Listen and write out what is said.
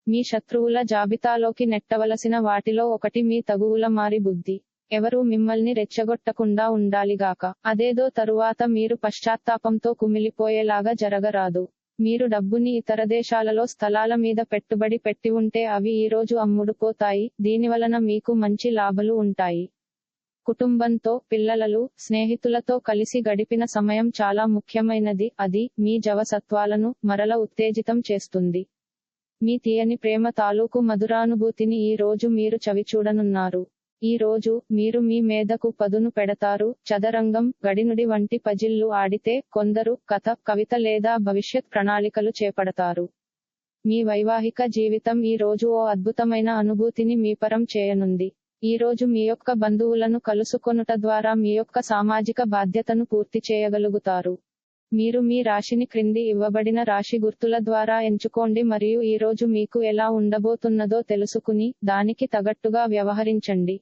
మీ శత్రువుల జాబితాలోకి నెట్టవలసిన వాటిలో ఒకటి మీ తగువుల మారి బుద్ధి. ఎవరూ మిమ్మల్ని రెచ్చగొట్టకుండా ఉండాలిగాక. అదేదో తరువాత మీరు పశ్చాత్తాపంతో కుమిలిపోయేలాగా జరగరాదు. మీరు డబ్బుని ఇతర దేశాలలో స్థలాల మీద పెట్టుబడి పెట్టి ఉంటే అవి ఈరోజు అమ్ముడుపోతాయి. దీనివలన మీకు మంచి లాభాలు ఉంటాయి. కుటుంబంతో, పిల్లలు, స్నేహితులతో కలిసి గడిపిన సమయం చాలా ముఖ్యమైనది. అది మీ జవసత్వాలను మరల ఉత్తేజితం చేస్తుంది. మీ తీయని ప్రేమ తాలూకు మధురానుభూతిని ఈ రోజు మీరు చవిచూడనున్నారు. ఈ రోజు మీరు మీ మీదకు పదును పెడతారు. చదరంగం, గడినుడి వంటి పజిల్లు ఆడితే కొందరు కథ, కవిత లేదా భవిష్యత్ ప్రణాళికలు చేపడతారు. మీ వైవాహిక జీవితం ఈ రోజు ఓ అద్భుతమైన అనుభూతిని మీపరం చేయనుంది. ఈ రోజు మీ యొక్క బంధువులను కలుసుకొనుట ద్వారా మీ యొక్క సామాజిక బాధ్యతను పూర్తి చేయగలుగుతారు. మీరు మీ రాశిని క్రింది ఇవ్వబడిన రాశి గుర్తుల ద్వారా ఎంచుకోండి మరియు ఈ రోజు మీకు ఎలా ఉండబోతున్నదో తెలుసుకుని దానికి తగట్టుగా వ్యవహరించండి.